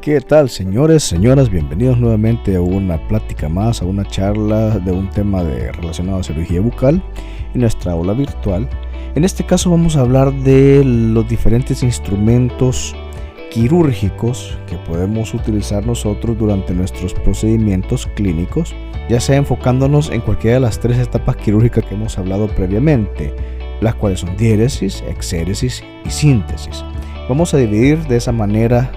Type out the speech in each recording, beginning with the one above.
¿Qué tal, señores, señoras? Bienvenidos nuevamente a una plática más, a una charla de un tema relacionado a cirugía bucal en nuestra aula virtual. En este caso vamos a hablar de los diferentes instrumentos quirúrgicos que podemos utilizar nosotros durante nuestros procedimientos clínicos, ya sea enfocándonos en cualquiera de las tres etapas quirúrgicas que hemos hablado previamente, las cuales son diéresis, exéresis y síntesis. Vamos a dividir de esa manera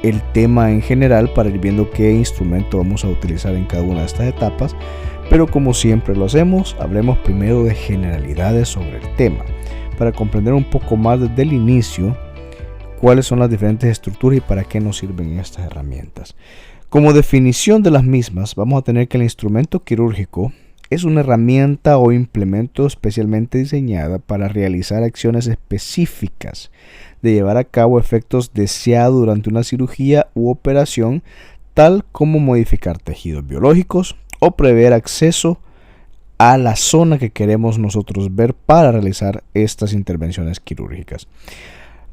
el tema en general para ir viendo qué instrumento vamos a utilizar en cada una de estas etapas, pero como siempre lo hacemos, hablemos primero de generalidades sobre el tema para comprender un poco más desde el inicio cuáles son las diferentes estructuras y para qué nos sirven estas herramientas. Como definición de las mismas, vamos a tener que el instrumento quirúrgico es una herramienta o implemento especialmente diseñada para realizar acciones específicas, de llevar a cabo efectos deseados durante una cirugía u operación, tal como modificar tejidos biológicos o prever acceso a la zona que queremos nosotros ver para realizar estas intervenciones quirúrgicas.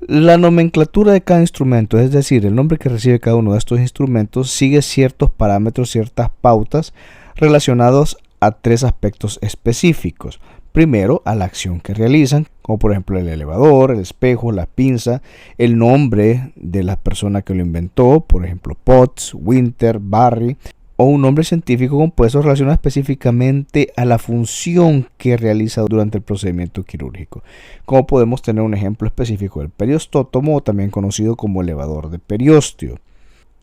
La nomenclatura de cada instrumento, es decir, el nombre que recibe cada uno de estos instrumentos, sigue ciertos parámetros, ciertas pautas relacionados a tres aspectos específicos. Primero, a la acción que realizan, como por ejemplo el elevador, el espejo, la pinza, el nombre de la persona que lo inventó, por ejemplo Potts, Winter, Barry, o un nombre científico compuesto relacionado específicamente a la función que realiza durante el procedimiento quirúrgico. Como podemos tener un ejemplo específico del periostótomo, también conocido como elevador de periósteo.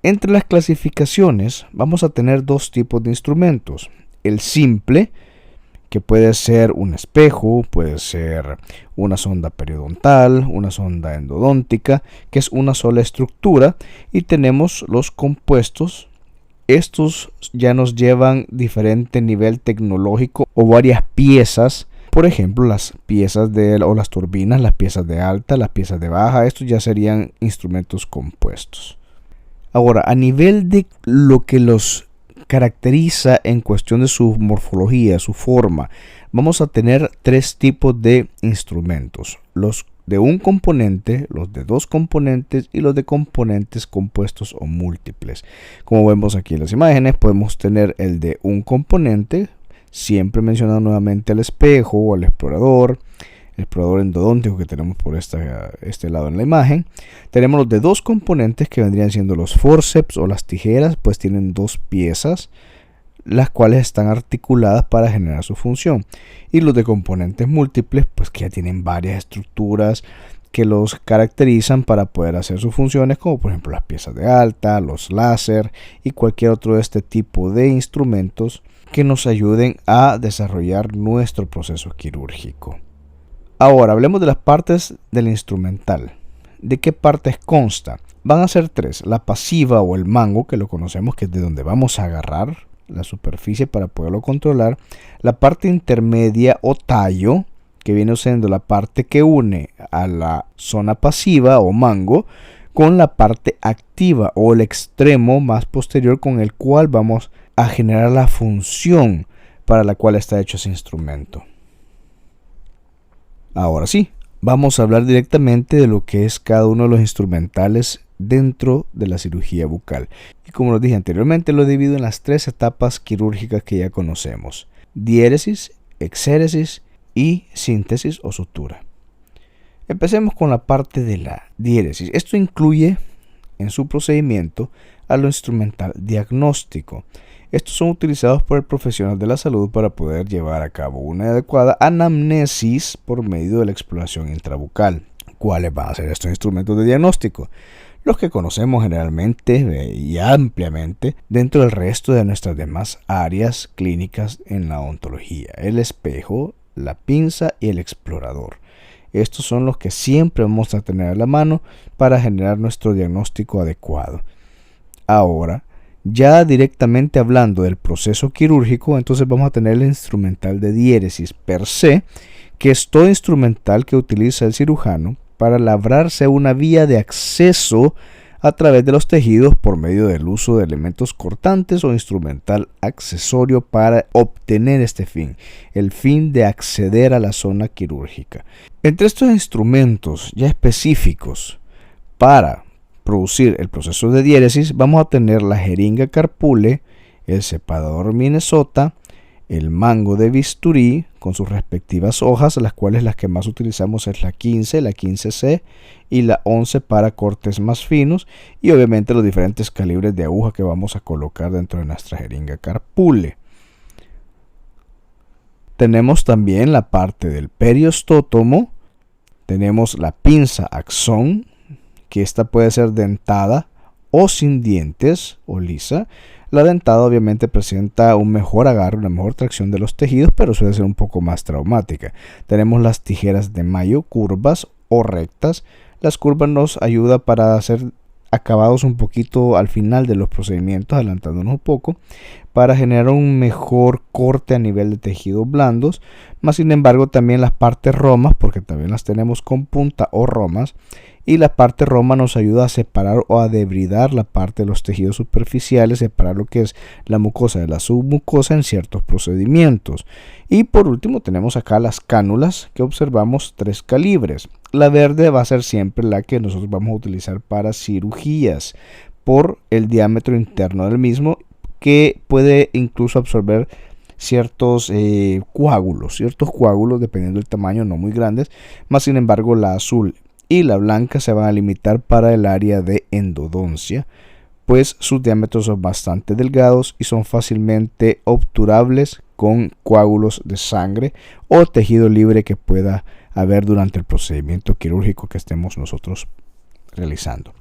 Entre las clasificaciones vamos a tener dos tipos de instrumentos. El simple, que puede ser un espejo, puede ser una sonda periodontal, una sonda endodóntica, que es una sola estructura, y tenemos los compuestos. Estos ya nos llevan diferente nivel tecnológico o varias piezas, por ejemplo las piezas o las turbinas, las piezas de alta, las piezas de baja, estos ya serían instrumentos compuestos. Ahora, a nivel de lo que los caracteriza en cuestión de su morfología, su forma, vamos a tener tres tipos de instrumentos: los de un componente, los de dos componentes y los de componentes compuestos o múltiples. Como vemos aquí en las imágenes, podemos tener el de un componente, siempre mencionando nuevamente el espejo o el explorador endodóntico que tenemos por este lado en la imagen. Tenemos los de dos componentes, que vendrían siendo los forceps o las tijeras, pues tienen dos piezas, las cuales están articuladas para generar su función. Y los de componentes múltiples, pues que ya tienen varias estructuras que los caracterizan para poder hacer sus funciones, como por ejemplo las piezas de alta, los láser y cualquier otro de este tipo de instrumentos que nos ayuden a desarrollar nuestro proceso quirúrgico. Ahora hablemos de las partes del instrumental. ¿De qué partes consta? Van a ser tres: la pasiva o el mango, que lo conocemos, que es de donde vamos a agarrar la superficie para poderlo controlar; la parte intermedia o tallo, que viene siendo la parte que une a la zona pasiva o mango con la parte activa o el extremo más posterior con el cual vamos a generar la función para la cual está hecho ese instrumento. Ahora sí, vamos a hablar directamente de lo que es cada uno de los instrumentales dentro de la cirugía bucal. Y como lo dije anteriormente, lo divido en las tres etapas quirúrgicas que ya conocemos: diéresis, exéresis y síntesis o sutura. Empecemos con la parte de la diéresis. Esto incluye en su procedimiento a lo instrumental diagnóstico. Estos son utilizados por el profesional de la salud para poder llevar a cabo una adecuada anamnesis por medio de la exploración intrabucal. ¿Cuáles van a ser estos instrumentos de diagnóstico? Los que conocemos generalmente y ampliamente dentro del resto de nuestras demás áreas clínicas en la odontología: el espejo, la pinza y el explorador. Estos son los que siempre vamos a tener a la mano para generar nuestro diagnóstico adecuado. Ahora, ya directamente hablando del proceso quirúrgico, entonces vamos a tener el instrumental de diéresis per se, que es todo instrumental que utiliza el cirujano para labrarse una vía de acceso a través de los tejidos por medio del uso de elementos cortantes o instrumental accesorio para obtener este fin, el fin de acceder a la zona quirúrgica. Entre estos instrumentos ya específicos para producir el proceso de diéresis, vamos a tener la jeringa carpule, el separador Minnesota, el mango de bisturí con sus respectivas hojas, las cuales las que más utilizamos es la 15, la 15C y la 11 para cortes más finos, y obviamente los diferentes calibres de aguja que vamos a colocar dentro de nuestra jeringa carpule. Tenemos también la parte del periostótomo, tenemos la pinza Axón, que esta puede ser dentada o sin dientes o lisa. La dentada obviamente presenta un mejor agarre, una mejor tracción de los tejidos, pero suele ser un poco más traumática. Tenemos las tijeras de Mayo curvas o rectas. Las curvas nos ayudan para hacer acabados un poquito al final de los procedimientos, adelantándonos un poco, para generar un mejor corte a nivel de tejidos blandos. Más sin embargo, también las partes romas, porque también las tenemos con punta o romas, y la parte roma nos ayuda a separar o a debridar la parte de los tejidos superficiales, separar lo que es la mucosa de la submucosa en ciertos procedimientos. Y por último tenemos acá las cánulas, que observamos 3 calibres. La verde va a ser siempre la que nosotros vamos a utilizar para cirugías por el diámetro interno del mismo, que puede incluso absorber ciertos coágulos dependiendo del tamaño, no muy grandes. Más sin embargo, la azul y la blanca se van a limitar para el área de endodoncia, pues sus diámetros son bastante delgados y son fácilmente obturables con coágulos de sangre o tejido libre que pueda haber durante el procedimiento quirúrgico que estemos nosotros realizando.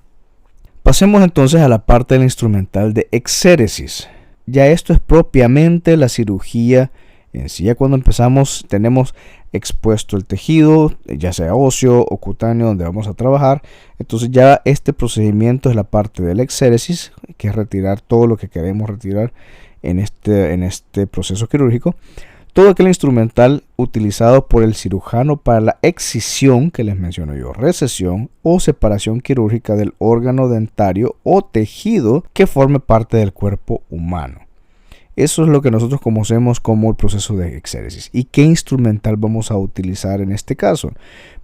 Pasemos entonces a la parte del instrumental de exéresis. Ya esto es propiamente la cirugía en sí. Ya cuando empezamos tenemos expuesto el tejido, ya sea óseo o cutáneo, donde vamos a trabajar. Entonces ya este procedimiento es la parte del exéresis, que es retirar todo lo que queremos retirar en este proceso quirúrgico. Todo aquel instrumental utilizado por el cirujano para la excisión, que les menciono yo, recesión o separación quirúrgica del órgano dentario o tejido que forme parte del cuerpo humano. Eso es lo que nosotros conocemos como el proceso de exéresis. ¿Y qué instrumental vamos a utilizar en este caso?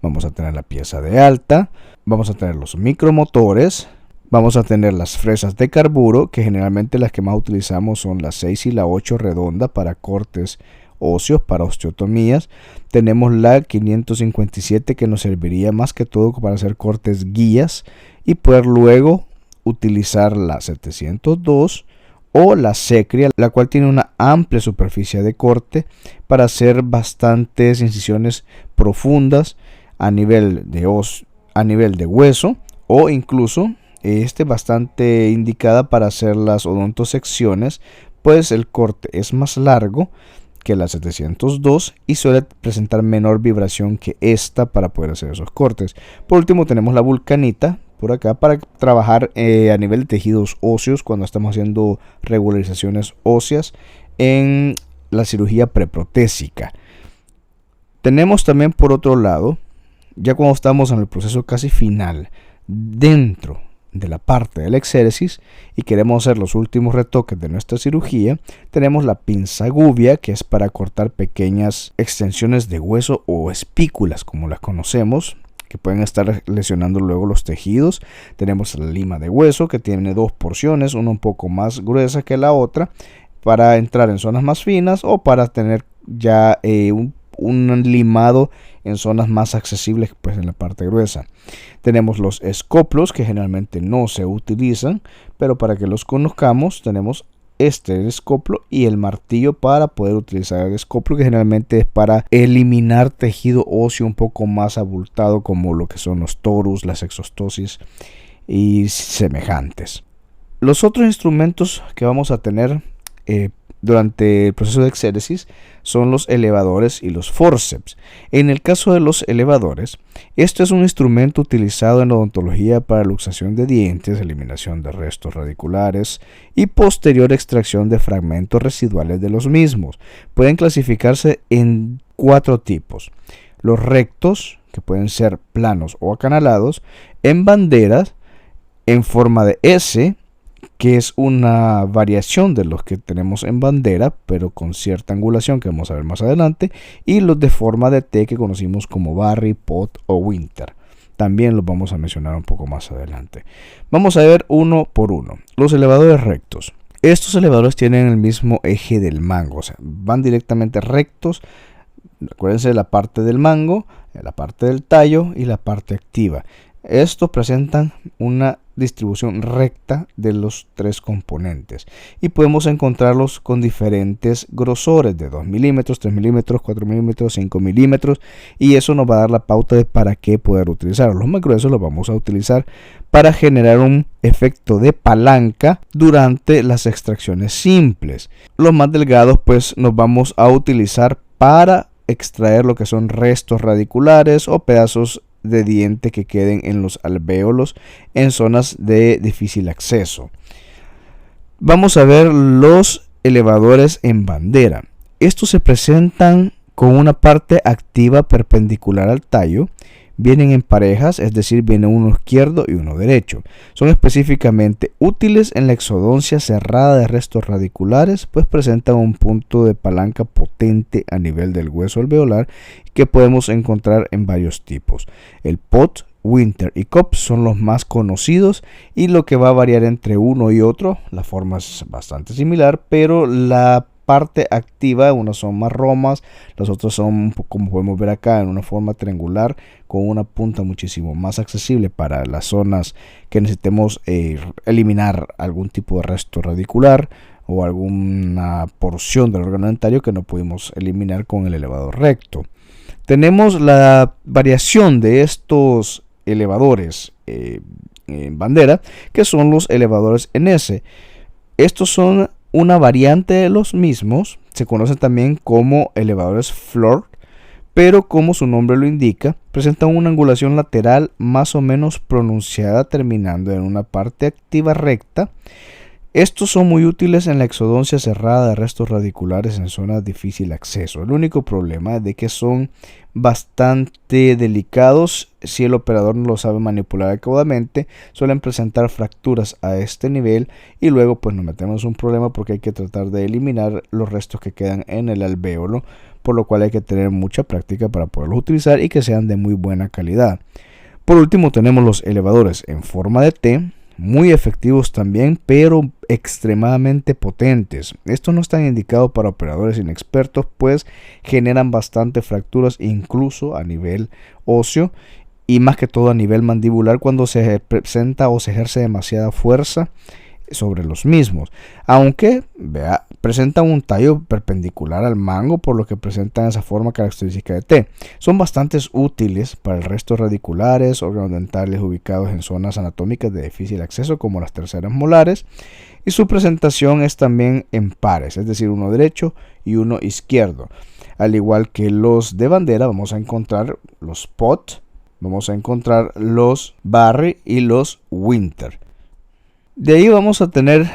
Vamos a tener la pieza de alta, vamos a tener los micromotores, vamos a tener las fresas de carburo, que generalmente las que más utilizamos son la 6 y la 8 redonda para cortes óseos, para osteotomías. Tenemos la 557, que nos serviría más que todo para hacer cortes guías y poder luego utilizar la 702 o la secria, la cual tiene una amplia superficie de corte para hacer bastantes incisiones profundas a nivel de hueso, o incluso bastante indicada para hacer las odontosecciones, pues el corte es más largo que la 702 y suele presentar menor vibración que esta para poder hacer esos cortes. Por último tenemos la vulcanita por acá para trabajar a nivel de tejidos óseos cuando estamos haciendo regularizaciones óseas en la cirugía preprotésica. Tenemos también por otro lado, ya cuando estamos en el proceso casi final, dentro de la parte del exéresis y queremos hacer los últimos retoques de nuestra cirugía, tenemos la pinza gubia, que es para cortar pequeñas extensiones de hueso o espículas como las conocemos, que pueden estar lesionando luego los tejidos. Tenemos la lima de hueso, que tiene 2 porciones, una un poco más gruesa que la otra, para entrar en zonas más finas o para tener ya un limado en zonas más accesibles, pues en la parte gruesa. Tenemos los escoplos, que generalmente no se utilizan, pero para que los conozcamos tenemos el escoplo y el martillo para poder utilizar el escoplo, que generalmente es para eliminar tejido óseo un poco más abultado, como lo que son los torus, las exostosis y semejantes. Los otros instrumentos que vamos a tener durante el proceso de exéresis son los elevadores y los forceps. En el caso de los elevadores, este es un instrumento utilizado en odontología para luxación de dientes, eliminación de restos radiculares y posterior extracción de fragmentos residuales de los mismos. Pueden clasificarse en 4 tipos: los rectos, que pueden ser planos o acanalados, en banderas, en forma de S, que es una variación de los que tenemos en bandera, pero con cierta angulación que vamos a ver más adelante, y los de forma de T, que conocimos como Barry, Pot o Winter. también los vamos a mencionar un poco más adelante. Vamos a ver uno por uno. Los elevadores rectos. Estos elevadores tienen el mismo eje del mango, o sea, van directamente rectos. Acuérdense de la parte del mango, la parte del tallo y la parte activa. Estos presentan una distribución recta de los tres componentes y podemos encontrarlos con diferentes grosores de 2 milímetros, 3 milímetros, 4 milímetros, 5 milímetros, y eso nos va a dar la pauta de para qué poder utilizarlos. Los más gruesos los vamos a utilizar para generar un efecto de palanca durante las extracciones simples. Los más delgados pues nos vamos a utilizar para extraer lo que son restos radiculares o pedazos de diente que queden en los alvéolos en zonas de difícil acceso. Vamos a ver los elevadores en bandera. Estos se presentan con una parte activa perpendicular al tallo. Vienen en parejas, es decir, viene uno izquierdo y uno derecho. Son específicamente útiles en la exodoncia cerrada de restos radiculares, pues presentan un punto de palanca potente a nivel del hueso alveolar que podemos encontrar en varios tipos. El Pot, Winter y Cobb son los más conocidos, y lo que va a variar entre uno y otro, la forma es bastante similar, pero la parte activa, unas son más romas, las otras son, como podemos ver acá, en una forma triangular con una punta muchísimo más accesible para las zonas que necesitemos eliminar algún tipo de resto radicular o alguna porción del órgano dentario que no pudimos eliminar con el elevador recto. Tenemos la variación de estos elevadores en bandera, que son los elevadores en S. Estos son una variante de los mismos, se conocen también como elevadores floor, pero como su nombre lo indica, presentan una angulación lateral más o menos pronunciada, terminando en una parte activa recta. Estos son muy útiles en la exodoncia cerrada de restos radiculares en zonas de difícil acceso. El único problema es de que son bastante delicados si el operador no lo sabe manipular adecuadamente. Suelen presentar fracturas a este nivel y luego pues nos metemos en un problema porque hay que tratar de eliminar los restos que quedan en el alvéolo, por lo cual hay que tener mucha práctica para poderlos utilizar y que sean de muy buena calidad. Por último tenemos los elevadores en forma de T, muy efectivos también, pero extremadamente potentes. Estos no están indicados para operadores inexpertos, pues generan bastante fracturas incluso a nivel óseo y más que todo a nivel mandibular cuando se presenta o se ejerce demasiada fuerza sobre los mismos, aunque presentan un tallo perpendicular al mango, por lo que presentan esa forma característica de T. Son bastante útiles para el resto radiculares, órganos dentales ubicados en zonas anatómicas de difícil acceso como las terceras molares, y su presentación es también en pares, es decir, uno derecho y uno izquierdo. Al igual que los de bandera, vamos a encontrar los Pot, vamos a encontrar los Barry y los Winter. De ahí vamos a tener,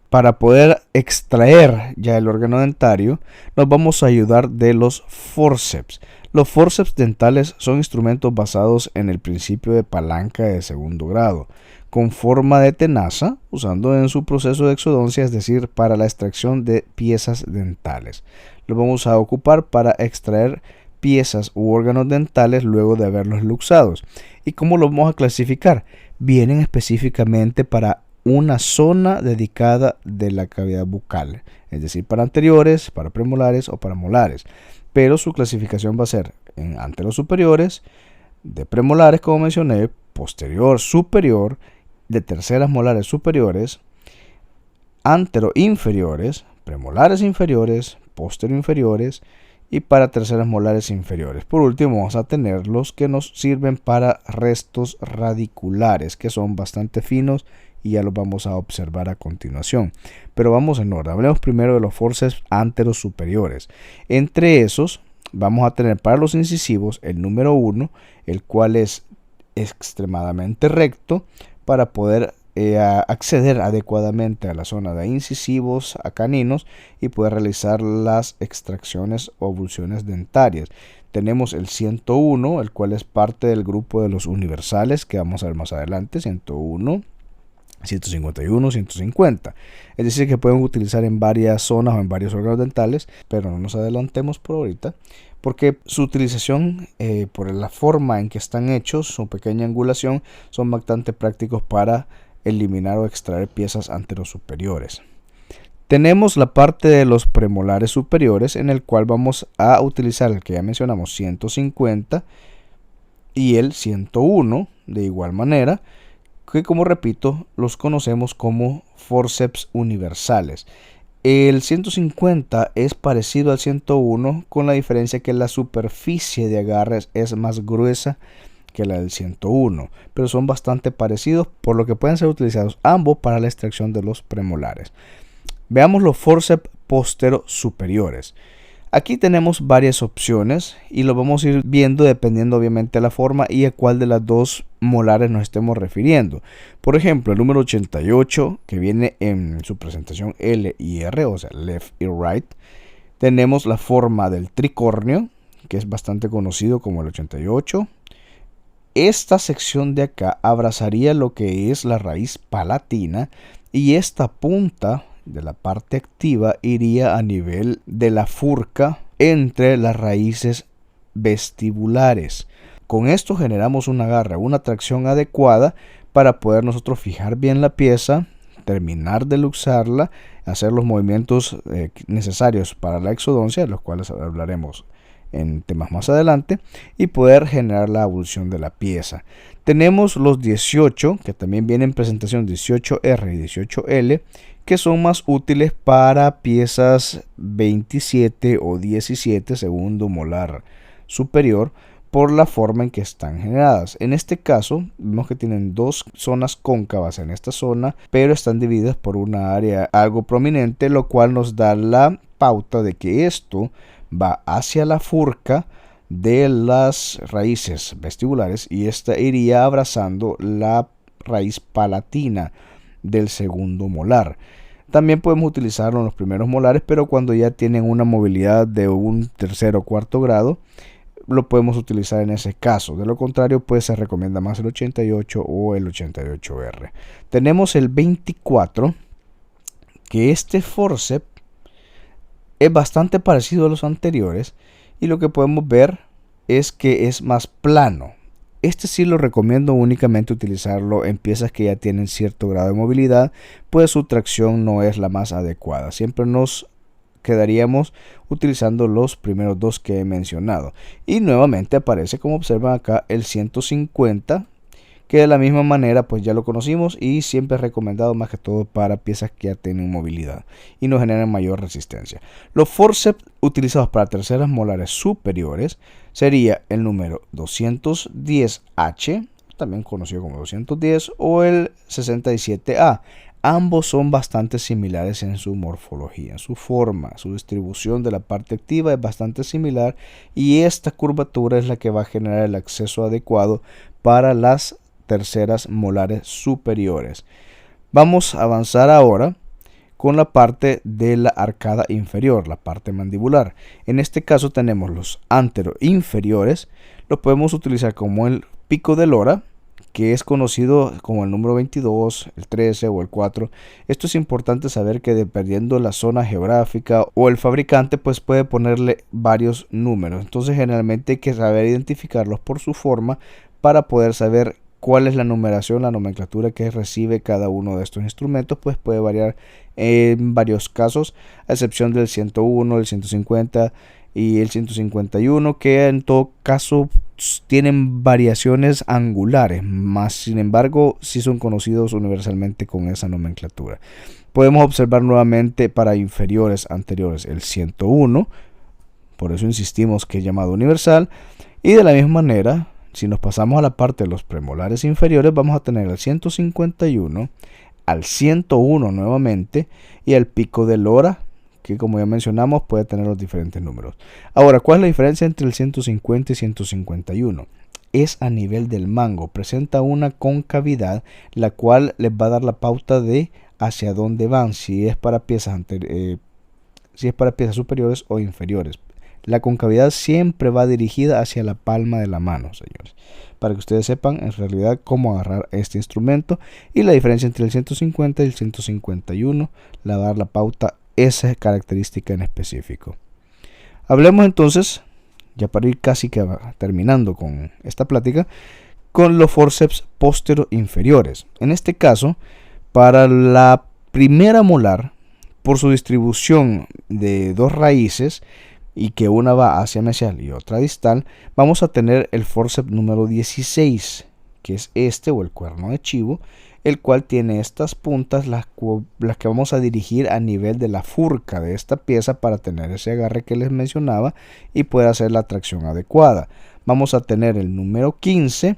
para poder extraer ya el órgano dentario, nos vamos a ayudar de los forceps. Los forceps dentales son instrumentos basados en el principio de palanca de segundo grado, con forma de tenaza, usando en su proceso de exodoncia, es decir, para la extracción de piezas dentales. Los vamos a ocupar para extraer piezas u órganos dentales luego de haberlos luxados. ¿Y cómo los vamos a clasificar? Vienen específicamente para una zona dedicada de la cavidad bucal, es decir, para anteriores, para premolares o para molares, pero su clasificación va a ser en anteros superiores, de premolares como mencioné, posterior superior, de terceras molares superiores, antero inferiores, premolares inferiores, posterior inferiores y para terceras molares inferiores. Por último vamos a tener los que nos sirven para restos radiculares, que son bastante finos y ya los vamos a observar a continuación. Pero vamos en orden. Hablemos primero de los forceps anteros superiores. Entre esos vamos a tener para los incisivos el número 1, el cual es extremadamente recto para poder acceder adecuadamente a la zona de incisivos, a caninos, y poder realizar las extracciones o abulsiones dentarias. Tenemos el 101, el cual es parte del grupo de los universales que vamos a ver más adelante. 101, 151, 150. Es decir, que pueden utilizar en varias zonas o en varios órganos dentales, pero no nos adelantemos por ahorita, porque su utilización, por la forma en que están hechos, su pequeña angulación, son bastante prácticos para eliminar o extraer piezas anterosuperiores. Tenemos la parte de los premolares superiores, en el cual vamos a utilizar el que ya mencionamos, 150 y el 101, de igual manera, que, como repito, los conocemos como forceps universales. El 150 es parecido al 101, con la diferencia que la superficie de agarre es más gruesa que la del 101, pero son bastante parecidos, por lo que pueden ser utilizados ambos para la extracción de los premolares. Veamos los forceps posterosuperiores. Aquí tenemos varias opciones y lo vamos a ir viendo dependiendo obviamente de la forma y a cuál de las dos molares nos estemos refiriendo. Por ejemplo, el número 88, que viene en su presentación L y R, o sea, left y right. Tenemos la forma del tricornio, que es bastante conocido como el 88. Esta sección de acá abrazaría lo que es la raíz palatina y esta punta de la parte activa iría a nivel de la furca entre las raíces vestibulares. Con esto generamos un agarre, una tracción adecuada para poder nosotros fijar bien la pieza, terminar de luxarla, hacer los movimientos necesarios para la exodoncia, de los cuales hablaremos en temas más adelante, y poder generar la abulsión de la pieza. Tenemos los 18, que también vienen en presentación 18R y 18L, que son más útiles para piezas 27 o 17, segundo molar superior, por la forma en que están generadas. En este caso, vemos que tienen dos zonas cóncavas en esta zona, pero están divididas por una área algo prominente, lo cual nos da la pauta de que esto va hacia la furca de las raíces vestibulares y esta iría abrazando la raíz palatina del segundo molar. También podemos utilizarlo en los primeros molares, pero cuando ya tienen una movilidad de un tercer o cuarto grado, lo podemos utilizar en ese caso. De lo contrario, pues se recomienda más el 88 o el 88R. Tenemos el 24, que este forceps es bastante parecido a los anteriores y lo que podemos ver es que es más plano. Este sí lo recomiendo únicamente utilizarlo en piezas que ya tienen cierto grado de movilidad, pues su tracción no es la más adecuada. Siempre nos quedaríamos utilizando los primeros dos que he mencionado. Y nuevamente aparece, como observan acá, el 150, que de la misma manera pues ya lo conocimos y siempre es recomendado más que todo para piezas que ya tienen movilidad y no generan mayor resistencia. Los forceps utilizados para terceras molares superiores sería el número 210H, también conocido como 210, o el 67A. Ambos son bastante similares en su morfología, en su forma, su distribución de la parte activa es bastante similar y esta curvatura es la que va a generar el acceso adecuado para las terceras molares superiores. Vamos a avanzar ahora con la parte de la arcada inferior, la parte mandibular. En este caso tenemos los anteroinferiores, los podemos utilizar como el pico de lora, que es conocido como el número 22, el 13 o el 4. Esto es importante saber que dependiendo la zona geográfica o el fabricante, pues puede ponerle varios números. Entonces generalmente hay que saber identificarlos por su forma para poder saber cuál es la numeración, la nomenclatura que recibe cada uno de estos instrumentos, pues puede variar en varios casos, a excepción del 101, el 150 y el 151, que en todo caso tienen variaciones angulares, más sin embargo sí son conocidos universalmente con esa nomenclatura. Podemos observar nuevamente para inferiores anteriores el 101, por eso insistimos que es llamado universal, y de la misma manera, si nos pasamos a la parte de los premolares inferiores, vamos a tener al 151, al 101 nuevamente y al pico de lora, que como ya mencionamos puede tener los diferentes números. Ahora, ¿cuál es la diferencia entre el 150 y 151? Es a nivel del mango, presenta una concavidad, la cual les va a dar la pauta de hacia dónde van, si es para piezas superiores o inferiores. La concavidad siempre va dirigida hacia la palma de la mano, señores, para que ustedes sepan en realidad cómo agarrar este instrumento y la diferencia entre el 150 y el 151, la dar la pauta esa característica en específico. Hablemos entonces, ya para ir casi que terminando con esta plática, con los forceps póstero inferiores. En este caso, para la primera molar, por su distribución de dos raíces y que una va hacia mesial y otra distal, vamos a tener el forceps número 16, que es este o el cuerno de chivo, el cual tiene estas puntas, las que vamos a dirigir a nivel de la furca de esta pieza para tener ese agarre que les mencionaba y poder hacer la tracción adecuada. Vamos a tener el número 15,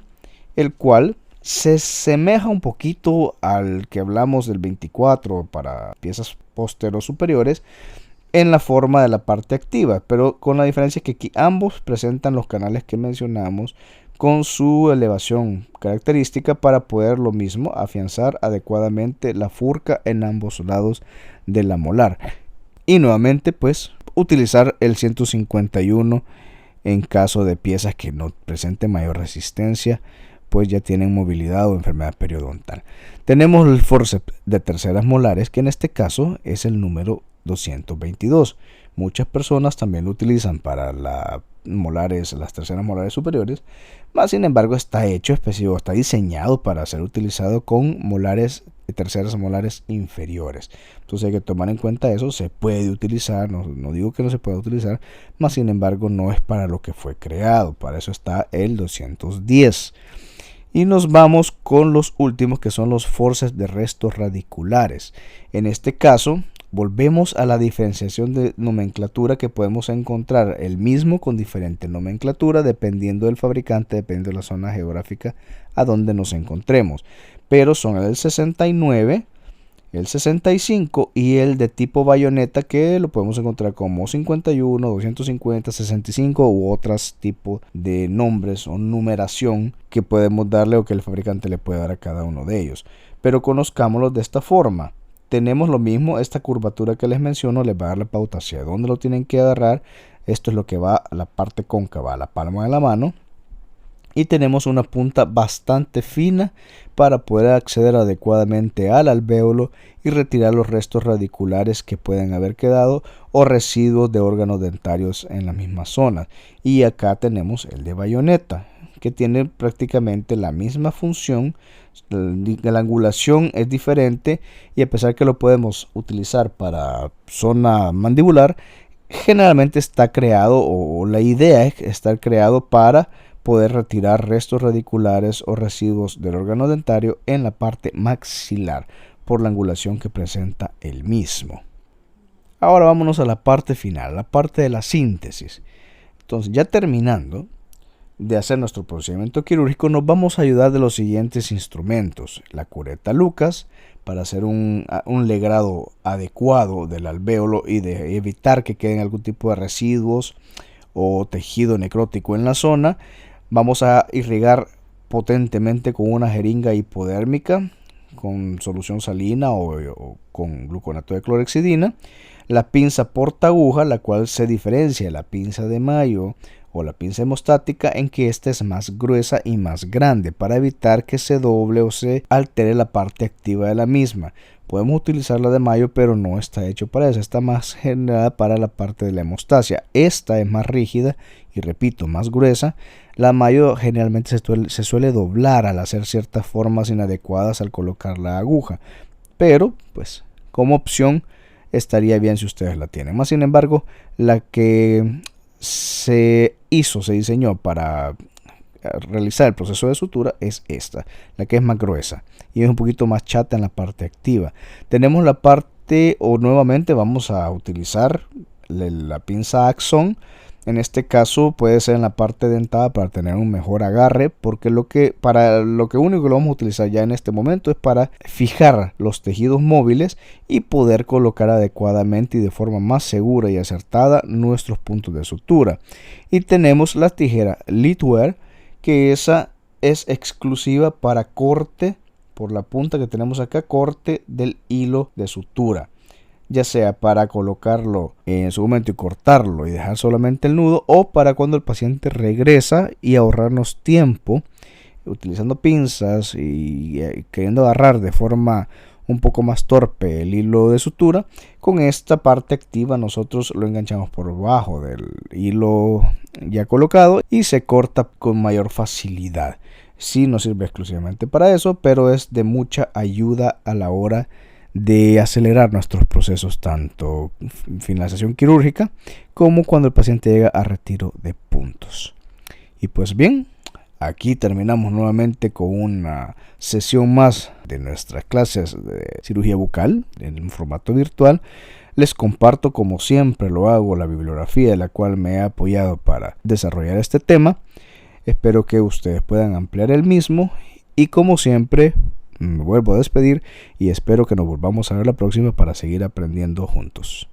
el cual se asemeja un poquito al que hablamos del 24 para piezas pósteros superiores en la forma de la parte activa, pero con la diferencia que aquí ambos presentan los canales que mencionamos con su elevación característica para poder lo mismo afianzar adecuadamente la furca en ambos lados de la molar. Y nuevamente pues utilizar el 151 en caso de piezas que no presenten mayor resistencia, pues ya tienen movilidad o enfermedad periodontal. Tenemos el forceps de terceras molares, que en este caso es el número 222. Muchas personas también lo utilizan para las terceras molares superiores, más sin embargo está hecho específico, está diseñado para ser utilizado con terceras molares inferiores. Entonces hay que tomar en cuenta eso. Se puede utilizar, no digo que no se pueda utilizar, más sin embargo no es para lo que fue creado. Para eso está el 210. Y nos vamos con los últimos, que son los forceps de restos radiculares. En este caso volvemos a la diferenciación de nomenclatura, que podemos encontrar el mismo con diferente nomenclatura dependiendo del fabricante, dependiendo de la zona geográfica a donde nos encontremos, pero son el 69, el 65 y el de tipo bayoneta, que lo podemos encontrar como 51, 250, 65 u otros tipos de nombres o numeración que podemos darle o que el fabricante le puede dar a cada uno de ellos. Pero conozcámoslos de esta forma. Tenemos lo mismo, esta curvatura que les menciono les va a dar la pauta hacia dónde lo tienen que agarrar. Esto es lo que va a la parte cóncava, a la palma de la mano. Y tenemos una punta bastante fina para poder acceder adecuadamente al alvéolo y retirar los restos radiculares que pueden haber quedado o residuos de órganos dentarios en la misma zona. Y acá tenemos el de bayoneta, que tiene prácticamente la misma función. La angulación es diferente y a pesar que lo podemos utilizar para zona mandibular, generalmente está creado, o la idea es estar creado para poder retirar restos radiculares o residuos del órgano dentario en la parte maxilar por la angulación que presenta el mismo. Ahora vámonos a la parte final, la parte de la síntesis. Entonces, ya terminando de hacer nuestro procedimiento quirúrgico, nos vamos a ayudar de los siguientes instrumentos: la cureta Lucas para hacer un legrado adecuado del alvéolo y de evitar que queden algún tipo de residuos o tejido necrótico en la zona. Vamos a irrigar potentemente con una jeringa hipodérmica con solución salina o con gluconato de clorhexidina. La pinza portaaguja, la cual se diferencia de la pinza de Mayo o la pinza hemostática en que esta es más gruesa y más grande para evitar que se doble o se altere la parte activa de la misma. Podemos utilizar la de Mayo, pero no está hecho para eso. Está más generada para la parte de la hemostasia. Esta es más rígida y, repito, más gruesa. La Mayo generalmente se suele doblar al hacer ciertas formas inadecuadas al colocar la aguja, pero pues como opción estaría bien si ustedes la tienen. Más sin embargo, la que se diseñó para realizar el proceso de sutura es esta, la que es más gruesa y es un poquito más chata en la parte activa. Tenemos la parte, o nuevamente vamos a utilizar la pinza Axon. En este caso puede ser en la parte dentada para tener un mejor agarre, porque lo único que lo vamos a utilizar ya en este momento es para fijar los tejidos móviles y poder colocar adecuadamente y de forma más segura y acertada nuestros puntos de sutura. Y tenemos la tijera Litware, que esa es exclusiva para corte por la punta que tenemos acá, corte del hilo de sutura. ya sea para colocarlo en su momento y cortarlo y dejar solamente el nudo, o para cuando el paciente regresa y ahorrarnos tiempo utilizando pinzas y queriendo agarrar de forma un poco más torpe el hilo de sutura. Con esta parte activa nosotros lo enganchamos por debajo del hilo ya colocado y se corta con mayor facilidad. Sí, no sirve exclusivamente para eso, pero es de mucha ayuda a la hora de acelerar nuestros procesos, tanto finalización quirúrgica como cuando el paciente llega a retiro de puntos. Y pues bien, aquí terminamos nuevamente con una sesión más de nuestras clases de cirugía bucal en un formato virtual. Les comparto, como siempre lo hago, la bibliografía de la cual me he apoyado para desarrollar este tema. Espero que ustedes puedan ampliar el mismo y, como siempre, me vuelvo a despedir y espero que nos volvamos a ver la próxima para seguir aprendiendo juntos.